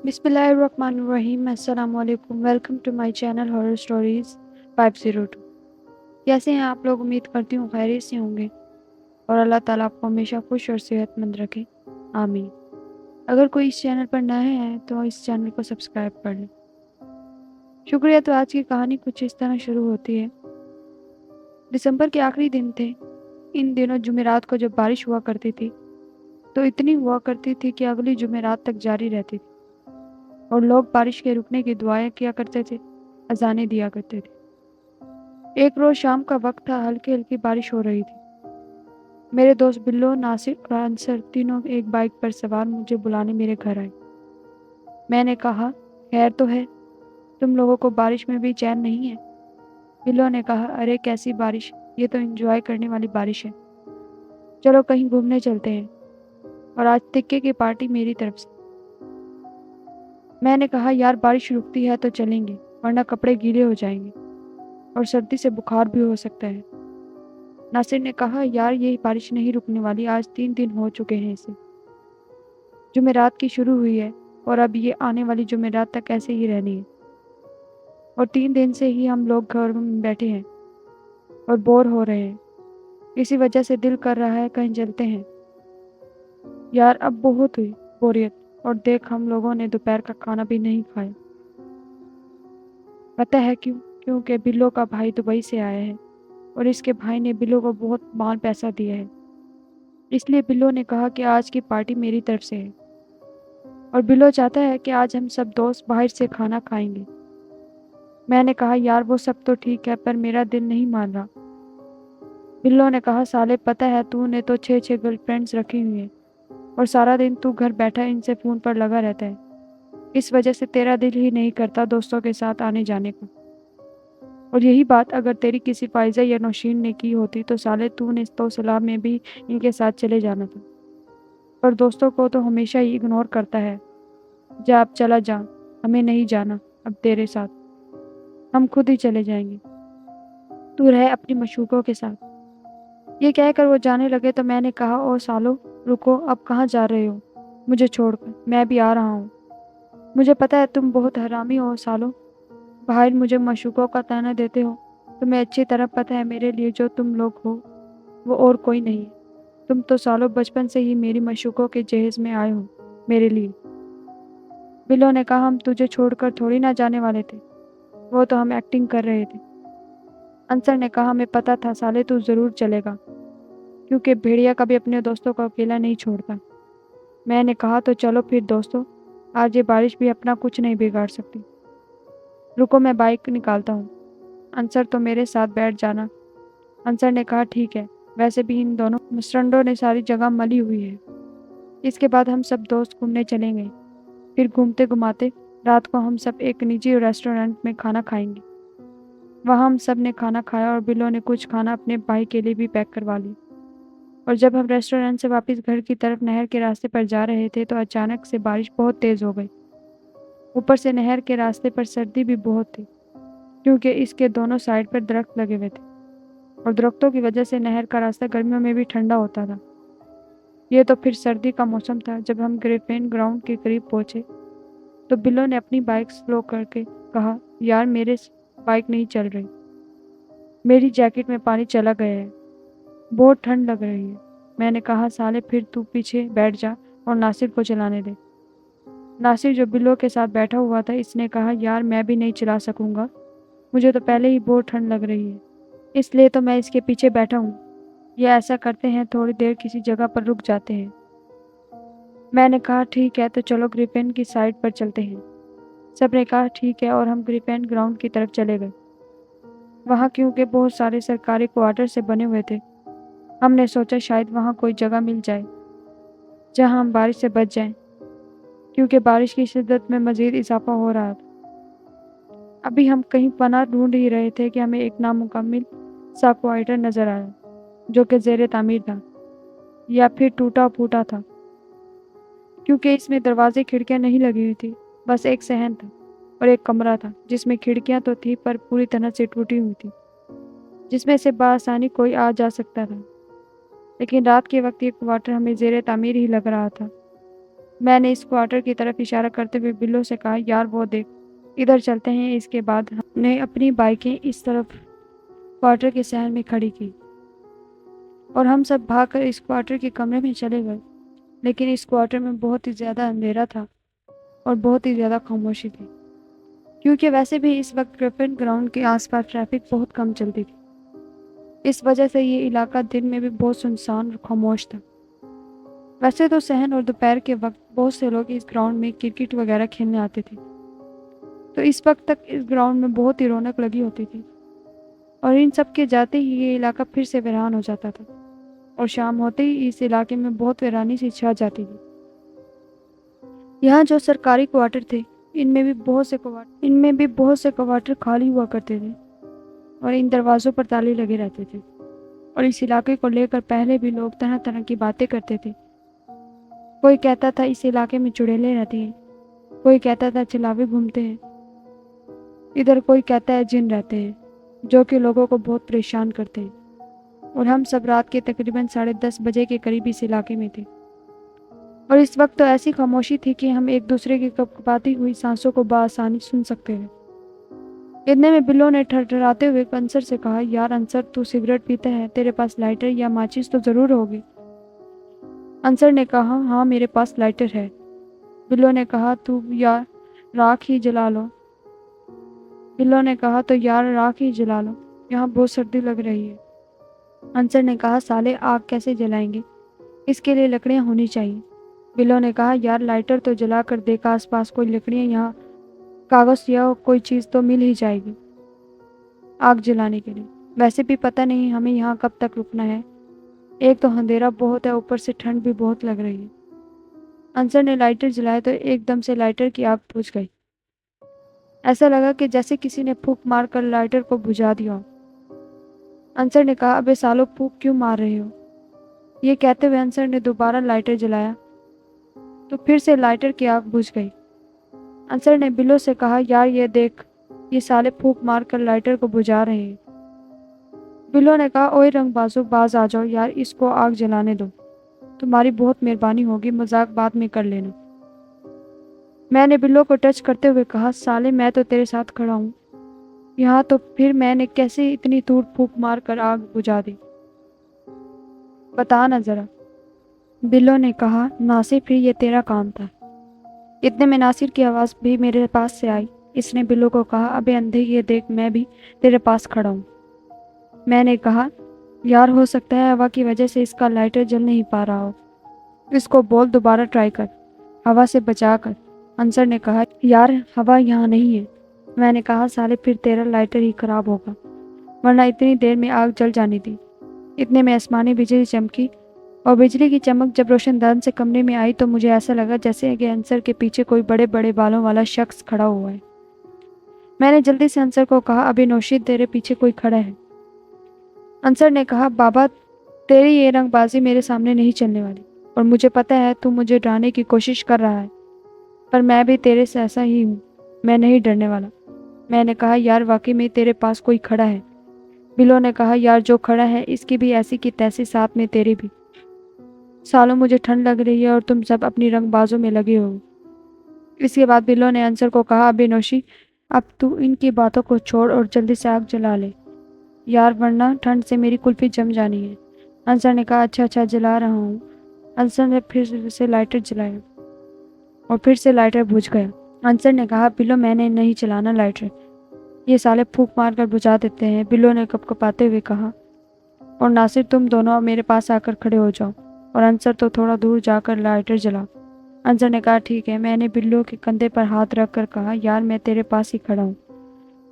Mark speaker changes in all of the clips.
Speaker 1: بسم اللہ الرحمن الرحیم۔ السلام علیکم، welcome to my channel horror stories 502۔ کیسے ہیں آپ لوگ؟ امید کرتی ہوں خیریت سے ہوں گے اور اللہ تعالیٰ آپ کو ہمیشہ خوش اور صحت مند رکھے، آمین۔ اگر کوئی اس چینل پر نیا ہے تو اس چینل کو سبسکرائب کر لیں۔ شکریہ۔ تو آج کی کہانی کچھ اس طرح شروع ہوتی ہے۔ دسمبر کے آخری دن تھے۔ ان دنوں جمعرات کو جب بارش ہوا کرتی تھی تو اتنی ہوا کرتی تھی کہ اگلی جمعرات تک جاری رہتی تھی، اور لوگ بارش کے رکنے کی دعائیں کیا کرتے تھے، اذانیں دیا کرتے تھے۔ ایک روز شام کا وقت تھا، ہلکی ہلکی بارش ہو رہی تھی۔ میرے دوست بلو، ناصر اور انصر تینوں ایک بائک پر سوار مجھے بلانے میرے گھر آئے۔ میں نے کہا، خیر تو ہے؟ تم لوگوں کو بارش میں بھی چین نہیں ہے؟ بلو نے کہا، ارے کیسی بارش، یہ تو انجوائے کرنے والی بارش ہے۔ چلو کہیں گھومنے چلتے ہیں، اور آج تکے کی پارٹی میری طرف سے۔ میں نے کہا، یار بارش رکتی ہے تو چلیں گے، ورنہ کپڑے گیلے ہو جائیں گے اور سردی سے بخار بھی ہو سکتا ہے۔ ناصر نے کہا، یار یہ بارش نہیں رکنے والی، آج 3 دن ہو چکے ہیں اسے۔ جمعرات کی شروع ہوئی ہے اور اب یہ آنے والی جمعرات تک ایسے ہی رہنی ہے، اور 3 دن سے ہی ہم لوگ گھر میں بیٹھے ہیں اور بور ہو رہے ہیں۔ اسی وجہ سے دل کر رہا ہے کہیں چلتے ہیں۔ یار اب بہت ہوئی بوریت، اور دیکھ ہم لوگوں نے دوپہر کا کھانا بھی نہیں کھایا۔ پتہ ہے کیوں؟ کیونکہ بلو کا بھائی دبئی سے آیا ہے اور اس کے بھائی نے بلو کو بہت مال پیسہ دیا ہے، اس لیے بلو نے کہا کہ آج کی پارٹی میری طرف سے ہے، اور بلو چاہتا ہے کہ آج ہم سب دوست باہر سے کھانا کھائیں گے۔ میں نے کہا، یار وہ سب تو ٹھیک ہے پر میرا دل نہیں مان رہا۔ بلو نے کہا، سالے پتہ ہے تو نے تو 6 گرل فرینڈز رکھی ہوئی ہیں اور سارا دن تو گھر بیٹھا ان سے فون پر لگا رہتا ہے، اس وجہ سے تیرا دل ہی نہیں کرتا دوستوں کے ساتھ آنے جانے کا۔ اور یہی بات اگر تیری کسی فائزہ یا نوشین نے کی ہوتی تو سالے تو نے تو صلاح میں بھی ان کے ساتھ چلے جانا تھا، پر دوستوں کو تو ہمیشہ ہی اگنور کرتا ہے۔ جا اب چلا جا، ہمیں نہیں جانا اب تیرے ساتھ، ہم خود ہی چلے جائیں گے، تو رہ اپنی مشوقوں کے ساتھ۔ یہ کہہ کر وہ جانے لگے تو میں نے کہا، او سالو رکو، اب کہاں جا رہے ہو مجھے چھوڑ کر؟ میں بھی آ رہا ہوں۔ مجھے پتہ ہے تم بہت حرامی ہو سالو، باہر مجھے مشوقوں کا طعنہ دیتے ہو۔ تمہیں اچھی طرح پتہ ہے میرے لیے جو تم لوگ ہو وہ اور کوئی نہیں ہے۔ تم تو سالو بچپن سے ہی میری مشوقوں کے جہیز میں آئے ہو میرے لیے۔ بلو نے کہا، ہم تجھے چھوڑ کر تھوڑی نہ جانے والے تھے، وہ تو ہم ایکٹنگ کر رہے تھے۔ انصر نے کہا، ہمیں پتہ تھا سالے تو ضرور چلے گا، کیونکہ بھیڑیا کبھی اپنے دوستوں کو اکیلا نہیں چھوڑتا۔ میں نے کہا، تو چلو پھر دوستو، آج یہ بارش بھی اپنا کچھ نہیں بگاڑ سکتی۔ رکو میں بائک نکالتا ہوں، انصر تو میرے ساتھ بیٹھ جانا۔ انصر نے کہا، ٹھیک ہے، ویسے بھی ان دونوں مسرنڈوں نے ساری جگہ ملی ہوئی ہے۔ اس کے بعد ہم سب دوست گھومنے چلیں گے، پھر گھومتے گھماتے رات کو ہم سب ایک نجی ریسٹورنٹ میں کھانا کھائیں گے۔ وہاں ہم سب نے کھانا کھایا اور بلو نے کچھ کھانا اپنے بھائی کے لیے بھی پیک کروا لی۔ اور جب ہم ریسٹورنٹ سے واپس گھر کی طرف نہر کے راستے پر جا رہے تھے تو اچانک سے بارش بہت تیز ہو گئی۔ اوپر سے نہر کے راستے پر سردی بھی بہت تھی، کیونکہ اس کے دونوں سائڈ پر درخت لگے ہوئے تھے، اور درختوں کی وجہ سے نہر کا راستہ گرمیوں میں بھی ٹھنڈا ہوتا تھا۔ یہ تو پھر سردی کا موسم تھا۔ جب ہم گریفین گراؤنڈ کے قریب پہنچے تو بلو نے اپنی بائک سلو کر کے کہا، یار میرے بائک نہیں چل رہی، میری جیکٹ میں پانی چلا گیا ہے، بہت ٹھنڈ لگ رہی ہے۔ میں نے کہا، سالے پھر تو پیچھے بیٹھ جا اور ناصر کو چلانے دے۔ ناصر جو بلو کے ساتھ بیٹھا ہوا تھا، اس نے کہا، یار میں بھی نہیں چلا سکوں گا، مجھے تو پہلے ہی بہت ٹھنڈ لگ رہی ہے، اس لیے تو میں اس کے پیچھے بیٹھا ہوں۔ یا ایسا کرتے ہیں، تھوڑی دیر کسی جگہ پر رک جاتے ہیں۔ میں نے کہا، ٹھیک ہے، تو چلو گریفین کی سائڈ پر چلتے ہیں۔ سب نے کہا ٹھیک ہے، اور ہم گریفین گراؤنڈ کی طرف چلے گئے۔ وہاں کیونکہ بہت سارے سرکاری کوارٹر سے بنے ہوئے تھے، ہم نے سوچا شاید وہاں کوئی جگہ مل جائے جہاں ہم بارش سے بچ جائیں، کیونکہ بارش کی شدت میں مزید اضافہ ہو رہا تھا۔ ابھی ہم کہیں پناہ ڈھونڈ ہی رہے تھے کہ ہمیں ایک نامکمل سا کوارٹر نظر آیا، جو کہ زیر تعمیر تھا یا پھر ٹوٹا پھوٹا تھا، کیونکہ اس میں دروازے کھڑکیاں نہیں لگی ہوئی تھی، بس ایک صحن تھا اور ایک کمرہ تھا جس میں کھڑکیاں تو تھی پر پوری طرح سے ٹوٹی ہوئی تھی، جس میں سے بآسانی کوئی آ جا سکتا تھا۔ لیکن رات کے وقت یہ کوارٹر ہمیں زیر تعمیر ہی لگ رہا تھا۔ میں نے اس کوارٹر کی طرف اشارہ کرتے ہوئے بلو سے کہا، یار وہ دیکھ، ادھر چلتے ہیں۔ اس کے بعد ہم نے اپنی بائکیں اس طرف کوارٹر کے صحن میں کھڑی کی اور ہم سب بھاگ کر اس کوارٹر کے کمرے میں چلے گئے۔ لیکن اس کوارٹر میں بہت ہی زیادہ اندھیرا تھا اور بہت ہی زیادہ خاموشی تھی، کیونکہ ویسے بھی اس وقت گریفن گراؤنڈ کے آس پاس ٹریفک بہت کم چلتی تھی۔ اس وجہ سے یہ علاقہ دن میں بھی بہت سنسان اور خاموش تھا۔ ویسے تو صحن اور دوپہر کے وقت بہت سے لوگ اس گراؤنڈ میں کرکٹ وغیرہ کھیلنے آتے تھے، تو اس وقت تک اس گراؤنڈ میں بہت ہی رونق لگی ہوتی تھی، اور ان سب کے جاتے ہی یہ علاقہ پھر سے ویران ہو جاتا تھا، اور شام ہوتے ہی اس علاقے میں بہت ویرانی سی چھا جاتی تھی۔ یہاں جو سرکاری کوارٹر تھے، ان میں بھی بہت سے کوارٹر خالی ہوا کرتے تھے، اور ان دروازوں پر تالے لگے رہتے تھے، اور اس علاقے کو لے کر پہلے بھی لوگ طرح طرح کی باتیں کرتے تھے۔ کوئی کہتا تھا اس علاقے میں چڑیلیں رہتی ہیں، کوئی کہتا تھا چلاوے گھومتے ہیں، ادھر کوئی کہتا ہے جن رہتے ہیں جو کہ لوگوں کو بہت پریشان کرتے ہیں۔ اور ہم سب رات کے تقریباً 10:30 بجے کے قریب اس علاقے میں تھے، اور اس وقت تو ایسی خاموشی تھی کہ ہم ایک دوسرے کی کپکپاتی ہوئی سانسوں کو بآسانی سن سکتے تھے۔ اتنے میں بلو نے ٹھٹھراتے ہوئے انصر سے کہا، یار انصر، تو سگریٹ پیتا ہے، تیرے پاس لائٹر یا ماچس تو ضرور ہوگی۔ انصر نے کہا، ہاں میرے پاس لائٹر ہے۔ بلو نے کہا، تو یار راکھ ہی جلا لو۔ یہاں بہت سردی لگ رہی ہے۔ انصر نے کہا، سالے آگ کیسے جلائیں گے؟ اس کے لیے لکڑیاں ہونی چاہیے۔ بلو نے کہا، یار لائٹر تو جلا کر دیکھ آس پاس کوئی لکڑیاں یا کاغذ یا کوئی چیز تو مل ہی جائے گی آگ جلانے کے لیے۔ ویسے بھی پتہ نہیں ہمیں یہاں کب تک رکنا ہے، ایک تو اندھیرا بہت ہے، اوپر سے ٹھنڈ بھی بہت لگ رہی ہے۔ انصر نے لائٹر جلائے تو ایک دم سے لائٹر کی آگ بجھ گئی۔ ایسا لگا کہ جیسے کسی نے پھونک مار کر لائٹر کو بجھا دیا ہو۔ انصر نے کہا، ابے سالو، پھونک کیوں مار رہے ہو؟ یہ کہتے ہوئے انصر نے دوبارہ لائٹر جلایا تو پھر سے لائٹر کی آگ بجھ گئی۔ انصر نے بلو سے کہا، یار یہ دیکھ، یہ سالے پھونک مار کر لائٹر کو بجھا رہے ہیں۔ بلو نے کہا، اوئے رنگ بازو، باز آ جاؤ یار، اس کو آگ جلانے دو، تمہاری بہت مہربانی ہوگی، مذاق بعد میں کر لینا۔ میں نے بلو کو ٹچ کرتے ہوئے کہا، سالے میں تو تیرے ساتھ کھڑا ہوں یہاں، تو پھر میں نے کیسے اتنی دور پھونک مار کر آگ بجھا دی؟ بتا نا ذرا۔ بلو نے کہا، ناصر، پھر یہ تیرا کام تھا۔ اتنے میں ناصر کی آواز بھی میرے پاس سے آئی۔ اس نے بلو کو کہا، ابے اندھے، یہ دیکھ، میں بھی تیرے پاس کھڑا ہوں۔ میں نے کہا، یار ہو سکتا ہے ہوا کی وجہ سے اس کا لائٹر جل نہیں پا رہا ہو، اس کو بول دوبارہ ٹرائی کر، ہوا سے بچا کر۔ انصر نے کہا، یار ہوا یہاں نہیں ہے۔ میں نے کہا، سالے پھر تیرا لائٹر ہی خراب ہوگا، ورنہ اتنی دیر میں آگ جل جانی تھی۔ اتنے میں آسمانی بجلی چمکی، اور بجلی کی چمک جب روشن دان سے کمرے میں آئی تو مجھے ایسا لگا جیسے کہ انصر کے پیچھے کوئی بڑے بڑے بالوں والا شخص کھڑا ہوا ہے۔ میں نے جلدی سے انصر کو کہا، ابے نوشید، تیرے پیچھے کوئی کھڑا ہے۔ انصر نے کہا، بابا، تیری یہ رنگ بازی میرے سامنے نہیں چلنے والی، اور مجھے پتہ ہے تو مجھے ڈرانے کی کوشش کر رہا ہے، پر میں بھی تیرے سے ایسا ہی ہوں، میں نہیں ڈرنے والا۔ میں نے کہا، یار واقعی میں تیرے پاس کوئی کھڑا ہے۔ بلو نے کہا، یار جو کھڑا ہے اس کی بھی ایسی کی تیسی، ساتھ میں تیری بھی۔ سالوں مجھے ٹھنڈ لگ رہی ہے اور تم سب اپنی رنگ بازوں میں لگے ہو۔ اس کے بعد بلو نے انصر کو کہا، ابے نوشی، اب تو ان کی باتوں کو چھوڑ اور جلدی سے آگ جلا لے یار، ورنہ ٹھنڈ سے میری کلفی جم جانی ہے۔ انصر نے کہا، اچھا اچھا، جلا رہا ہوں۔ انصر نے پھر سے لائٹر جلایا اور پھر سے لائٹر بجھ گیا۔ انصر نے کہا، بلو، میں نے نہیں چلانا لائٹر، یہ سالے پھونک مار کر بجھا دیتے ہیں۔ بلو نے کپکپاتے ہوئے کہا، اور ناصر، تم دونوں میرے پاس آ کر کھڑے ہو جاؤ، اور انصر تو تھوڑا دور جا کر لائٹر جلا۔ انصر نے کہا، ٹھیک ہے۔ میں نے بلو کے کندھے پر ہاتھ رکھ کر کہا، یار میں تیرے پاس ہی کھڑا ہوں۔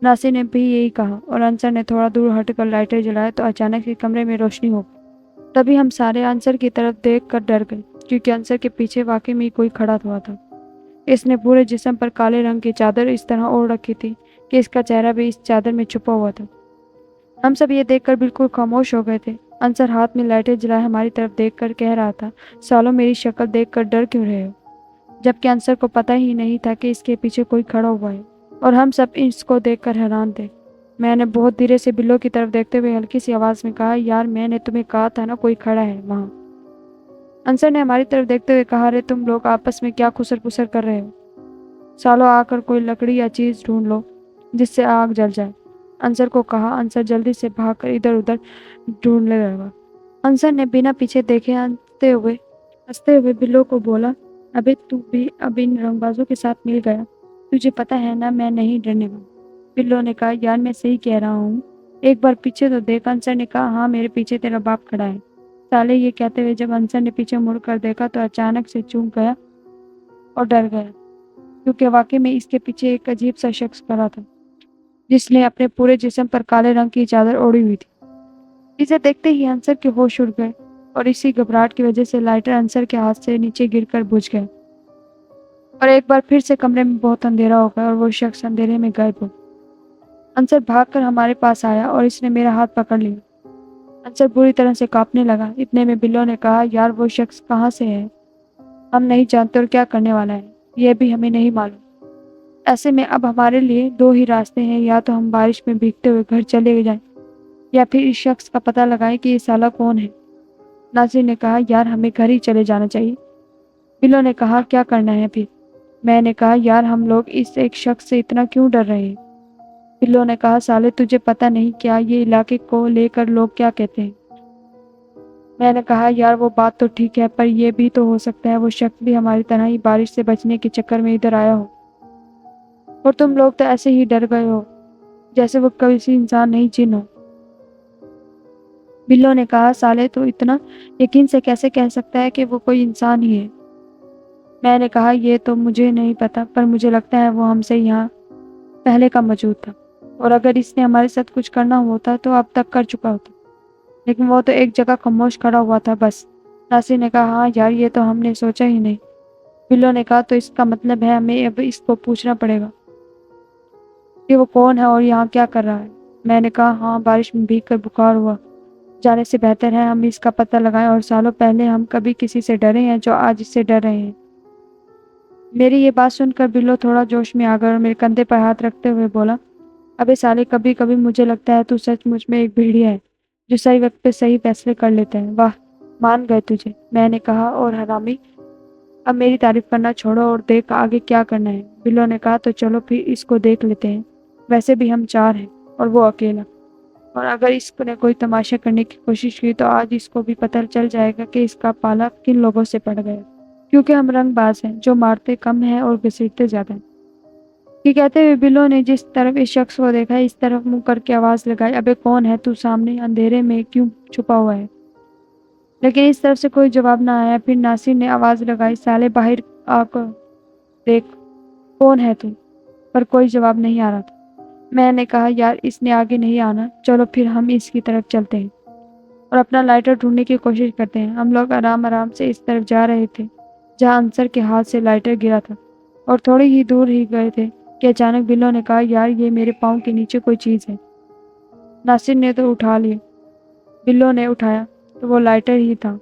Speaker 1: ناصر نے بھی یہی کہا، اور انصر نے تھوڑا دور ہٹ کر لائٹر جلایا تو اچانک سے کمرے میں روشنی ہو گئی۔ تبھی ہم سارے انصر کی طرف دیکھ کر ڈر گئے، کیونکہ انصر کے پیچھے واقعی میں کوئی کھڑا ہوا تھا۔ اس نے پورے جسم پر کالے رنگ کی چادر اس طرح اوڑھ رکھی تھی کہ اس کا چہرہ بھی اس چادر میں چھپا ہوا تھا۔ ہم سب یہ دیکھ کر بالکل خاموش ہو گئے تھے۔ انصر ہاتھ میں لائٹر جلائے ہماری طرف دیکھ کر کہہ رہا تھا، سالو، میری شکل دیکھ کر ڈر کیوں رہے ہو؟ جبکہ انصر کو پتہ ہی نہیں تھا کہ اس کے پیچھے کوئی کھڑا ہوا ہے، اور ہم سب اس کو دیکھ کر حیران تھے۔ میں نے بہت دھیرے سے بلو کی طرف دیکھتے ہوئے ہلکی سی آواز میں کہا، یار میں نے تمہیں کہا تھا نا کوئی کھڑا ہے وہاں۔ انصر نے ہماری طرف دیکھتے ہوئے کہا، ارے تم لوگ آپس میں کیا خسر پسر کر رہے ہو؟ سالو آ کر کوئی لکڑی یا چیز ڈھونڈ لو جس سے آگ جل جائے، انصر کو کہا۔ انصر جلدی سے بھاگ کر ادھر ادھر ڈھونڈنے لگا۔ انصر نے بنا پیچھے دیکھے ہنستے ہوئے بلو کو بولا، ابے تو بھی اب ان رنگ بازوں کے ساتھ مل گیا، تجھے پتا ہے نا میں نہیں ڈرنے والا۔ بلو نے کہا، یار میں صحیح کہہ رہا ہوں، ایک بار پیچھے تو دیکھ۔ انصر نے کہا، ہاں میرے پیچھے تیرا باپ کھڑا ہے۔ سالے یہ کہتے ہوئے جب انصر نے پیچھے مڑ کر دیکھا تو اچانک سے چونک گیا اور ڈر گیا، کیونکہ واقعی میں اس کے پیچھے ایک عجیب سا شخص کھڑا تھا جس نے اپنے پورے جسم پر کالے رنگ کی چادر اوڑھی ہوئی تھی۔ اسے دیکھتے ہی انصر کے ہوش اڑ گئے اور اسی گھبراہٹ کی وجہ سے لائٹر انصر کے ہاتھ سے نیچے گر کر بجھ گیا اور ایک بار پھر سے کمرے میں بہت اندھیرا ہو گیا اور وہ شخص اندھیرے میں غائب ہو گیا۔ انصر بھاگ کر ہمارے پاس آیا اور اس نے میرا ہاتھ پکڑ لیا۔ انصر بری طرح سے کانپنے لگا۔ اتنے میں بلو نے کہا، یار وہ شخص کہاں سے ہے؟ ہم نہیں جانتے اور کیا کرنے والا ہے یہ بھی ہمیں نہیں معلوم۔ ایسے میں اب ہمارے لیے دو ہی راستے ہیں، یا تو ہم بارش میں بھیگتے ہوئے گھر چلے جائیں یا پھر اس شخص کا پتہ لگائیں کہ یہ سالا کون ہے۔ ناصر نے کہا، یار ہمیں گھر ہی چلے جانا چاہیے۔ بلو نے کہا، کیا کرنا ہے پھر؟ میں نے کہا، یار ہم لوگ اس ایک شخص سے اتنا کیوں ڈر رہے ہیں؟ بلو نے کہا، سالے تجھے پتہ نہیں کیا یہ علاقے کو لے کر لوگ کیا کہتے ہیں؟ میں نے کہا، یار وہ بات تو ٹھیک ہے، پر یہ بھی تو ہو سکتا ہے وہ شخص بھی ہماری طرح ہی بارش سے بچنے کے چکر میں ادھر آیا ہو، اور تم لوگ تو ایسے ہی ڈر گئے ہو جیسے وہ کسی انسان نہیں جن ہو۔ بلو نے کہا، سالے تو اتنا یقین سے کیسے کہہ سکتا ہے کہ وہ کوئی انسان ہی ہے؟ میں نے کہا، یہ تو مجھے نہیں پتا، پر مجھے لگتا ہے وہ ہم سے یہاں پہلے کا موجود تھا، اور اگر اس نے ہمارے ساتھ کچھ کرنا ہوتا تو اب تک کر چکا ہوتا، لیکن وہ تو ایک جگہ خاموش کھڑا ہوا تھا بس۔ ناصر نے کہا، ہاں یار یہ تو ہم نے سوچا ہی نہیں۔ بلو نے کہا، تو اس کا مطلب ہے ہمیں اب اس کو پوچھنا پڑے گا کہ وہ کون ہے اور یہاں کیا کر رہا ہے۔ میں نے کہا، ہاں بارش میں بھیگ کر بخار ہوا جانے سے بہتر ہے ہم اس کا پتہ لگائیں، اور سالوں پہلے ہم کبھی کسی سے ڈرے ہیں جو آج اس سے ڈر رہے ہیں؟ میری یہ بات سن کر بلو تھوڑا جوش میں آ گیا اور میرے کندھے پر ہاتھ رکھتے ہوئے بولا، ابے سالے کبھی کبھی مجھے لگتا ہے تو سچ مچ میں ایک بھیڑیا ہے جو صحیح وقت پہ صحیح فیصلے کر لیتا ہے۔ واہ، مان گئے تجھے، میں نے کہا، اور حرامی اب میری تعریف کرنا چھوڑو اور دیکھ آگے کیا کرنا ہے۔ بلو نے کہا، تو چلو پھر اس کو دیکھ لیتے ہیں، ویسے بھی ہم چار ہیں اور وہ اکیلا، اور اگر اس نے کوئی تماشا کرنے کی کوشش کی تو آج اس کو بھی پتہ چل جائے گا کہ اس کا پالا کن لوگوں سے پڑ گیا، کیونکہ ہم رنگ باز ہیں جو مارتے کم ہیں اور گھسیٹتے زیادہ ہیں۔ یہ کہتے ہوئے بلو نے جس طرف اس شخص کو دیکھا اس طرف منہ کر کے آواز لگائی، ابے کون ہے تو؟ سامنے اندھیرے میں کیوں چھپا ہوا ہے؟ لیکن اس طرف سے کوئی جواب نہ آیا۔ پھر ناصر نے آواز لگائی، سالے باہر آ کر دیکھ، کون ہے تو؟ پر کوئی جواب نہیں آ رہا تھا۔ میں نے کہا، یار اس نے آگے نہیں آنا، چلو پھر ہم اس کی طرف چلتے ہیں اور اپنا لائٹر ڈھونڈنے کی کوشش کرتے ہیں۔ ہم لوگ آرام آرام سے اس طرف جا رہے تھے جہاں انصر کے ہاتھ سے لائٹر گرا تھا، اور تھوڑی ہی دور ہی گئے تھے کہ اچانک بلو نے کہا، یار یہ میرے پاؤں کے نیچے کوئی چیز ہے۔ ناصر نے تو اٹھا لیا، بلو نے اٹھایا تو وہ لائٹر ہی تھا۔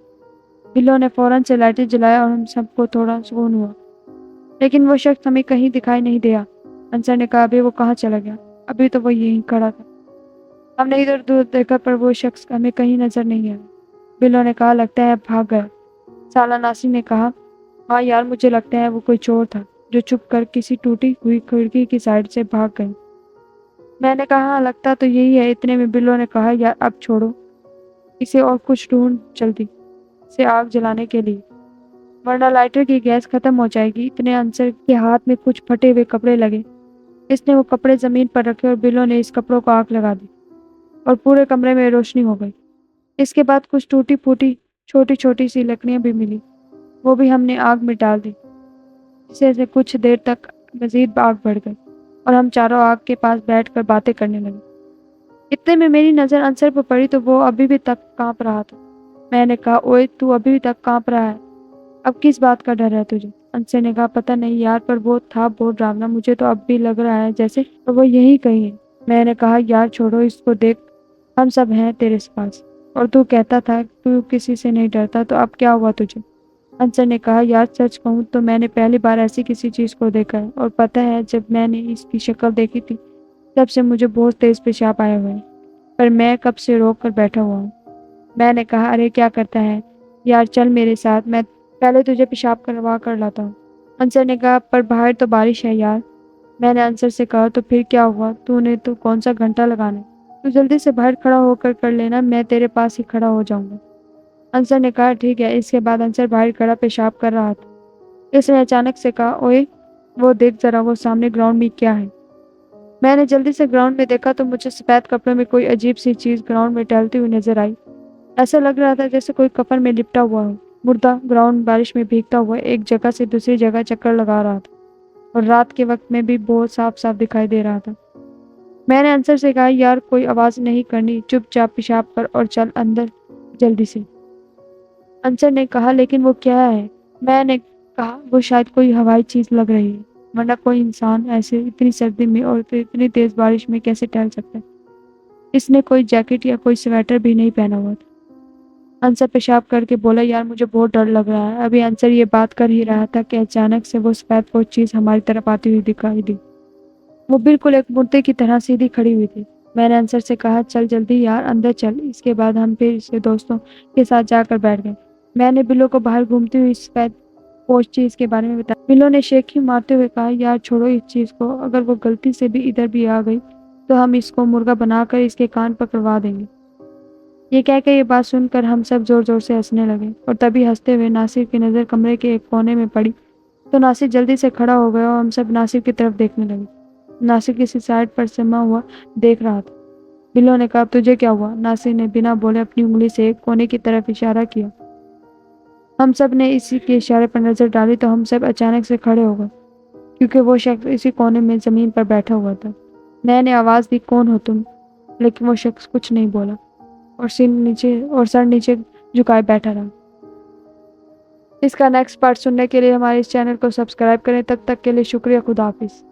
Speaker 1: بلو نے فوراً سے لائٹر جلایا اور ہم سب کو تھوڑا سکون ہوا، لیکن وہ شخص ہمیں کہیں دکھائی نہیں دیا۔ انصر نے کہا، ابھی وہ کہاں چلا گیا؟ ابھی تو وہ یہیں کھڑا تھا، ہم نے ادھر دور دیکھا پر وہ شخص ہمیں کہیں نظر نہیں آیا۔ بلو نے کہا، لگتا ہے بھاگ گیا۔ سالہ ناصر نے کہا، ہاں یار مجھے لگتا ہے وہ کوئی چور تھا جو چھپ کر کسی ٹوٹی ہوئی کھڑکی کی سائڈ سے بھاگ گئے۔ میں نے کہا، ہاں لگتا تو یہی ہے۔ اتنے میں بلو نے کہا، یار اب چھوڑو اسے اور کچھ ڈھونڈ جلدی سے آگ جلانے کے لیے، ورنہ لائٹر کی گیس ختم ہو جائے گی۔ اتنے انصر کے ہاتھ میں کچھ پھٹے ہوئے کپڑے لگے، اس نے وہ کپڑے زمین پر رکھے اور بلو نے اس کپڑوں کو آگ لگا دی اور پورے کمرے میں روشنی ہو گئی۔ اس کے بعد کچھ ٹوٹی پھوٹی چھوٹی چھوٹی سی لکڑیاں بھی ملی، وہ بھی ہم نے آگ میں ڈال دی، جس سے کچھ دیر تک مزید آگ بڑھ گئی اور ہم چاروں آگ کے پاس بیٹھ کر باتیں کرنے لگے۔ اتنے میں میری نظر انصر پر پڑی تو وہ ابھی بھی تک کانپ رہا تھا۔ میں نے کہا، اوئے تو ابھی بھی تک کانپ رہا ہے، اب کس بات کا ڈر ہے تجھے؟ انصر نے کہا، پتہ نہیں یار، پر وہ تھا بہت ڈراونا، مجھے تو اب بھی لگ رہا ہے جیسے وہ یہی کہیں ہے۔ میں نے کہا، یار چھوڑو اس کو، دیکھ ہم سب ہیں تیرے پاس، اور تو کہتا تھا تو کسی سے نہیں ڈرتا، تو اب کیا ہوا تجھے؟ انصر نے کہا، یار سچ کہوں تو میں نے پہلی بار ایسی کسی چیز کو دیکھا ہے، اور پتہ ہے جب میں نے اس کی شکل دیکھی تھی تب سے مجھے بہت تیز پیشاب آیا ہوا ہے، پر میں کب سے روک کر بیٹھا ہوا ہوں۔ میں نے کہا، ارے کیا کرتا ہے؟ یار چل میرے ساتھ، میں پہلے تجھے پیشاب کروا کر لاتا ہوں۔ انصر نے کہا پر باہر تو بارش ہے یار۔ میں نے انصر سے کہا تو پھر کیا ہوا، تو نے تو کون سا گھنٹہ لگانا ہے، تو جلدی سے باہر کھڑا ہو کر لینا، میں تیرے پاس ہی کھڑا ہو جاؤں گا۔ انصر نے کہا ٹھیک ہے۔ اس کے بعد انصر باہر کھڑا پیشاب کر رہا تھا۔ اس نے اچانک سے کہا اوئے وہ دیکھ ذرا، وہ سامنے گراؤنڈ میں کیا ہے۔ میں نے جلدی سے گراؤنڈ میں دیکھا تو مجھے سفید کپڑے میں کوئی عجیب سی چیز گراؤنڈ میں ٹہلتی ہوئی نظر آئی۔ ایسا لگ رہا تھا جیسے کوئی کفن میں لپٹا ہوا ہو۔ مردہ گراؤنڈ بارش میں بھیگتا ہوا ایک جگہ سے دوسری جگہ چکر لگا رہا تھا، اور رات کے وقت میں بھی بہت صاف صاف دکھائی دے رہا تھا۔ میں نے انصر سے کہا یار کوئی آواز نہیں کرنی، چپ چاپ پیشاب کر اور چل اندر جلدی سے۔ انصر نے کہا لیکن وہ کیا ہے؟ میں نے کہا وہ شاید کوئی ہوائی چیز لگ رہی ہے، ورنہ کوئی انسان ایسے اتنی سردی میں اور اتنی تیز بارش میں کیسے ٹہل سکتا ہے؟ اس نے کوئی جیکٹ یا کوئی سویٹر بھی نہیں پہنا ہوا تھا۔ انصر پیشاب کر کے بولا یار مجھے بہت ڈر لگ رہا ہے۔ ابھی انصر یہ بات کر ہی رہا تھا کہ اچانک سے وہ سفید پوش چیز ہماری طرف آتی ہوئی دکھائی دی۔ وہ بالکل ایک مردے کی طرح سیدھی کھڑی ہوئی تھی۔ میں نے انصر سے کہا چل جلدی یار اندر چل۔ اس کے بعد ہم پھر سے دوستوں کے ساتھ جا کر بیٹھ گئے۔ میں نے بلو کو باہر گھومتی ہوئی سفید پوش چیز کے بارے میں بتایا۔ بلو نے شیخی مارتے ہوئے کہا یار چھوڑو اس چیز کو، اگر وہ غلطی سے بھی ادھر بھی آ گئی تو ہم اس کو مرغا بنا کر اس کے کان پکڑوا دیں گے۔ یہ کہہ کے یہ بات سن کر ہم سب زور زور سے ہنسنے لگے، اور تبھی ہنستے ہوئے ناصر کی نظر کمرے کے ایک کونے میں پڑی تو ناصر جلدی سے کھڑا ہو گیا اور ہم سب ناصر کی طرف دیکھنے لگے۔ ناصر کسی سائڈ پر سما ہوا دیکھ رہا تھا۔ بلو نے کہا تجھے کیا ہوا؟ ناصر نے بنا بولے اپنی انگلی سے ایک کونے کی طرف اشارہ کیا۔ ہم سب نے اسی کے اشارے پر نظر ڈالی تو ہم سب اچانک سے کھڑے ہو گئے، کیونکہ وہ شخص اسی کونے میں زمین پر بیٹھا ہوا تھا۔ میں نے آواز دی کون ہو تم؟ لیکن وہ شخص کچھ نہیں بولا اور سر نیچے جھکائے بیٹھا رہا۔ اس کا نیکسٹ پارٹ سننے کے لیے ہمارے اس چینل کو سبسکرائب کریں۔ تب تک کے لیے شکریہ، خدا حافظ۔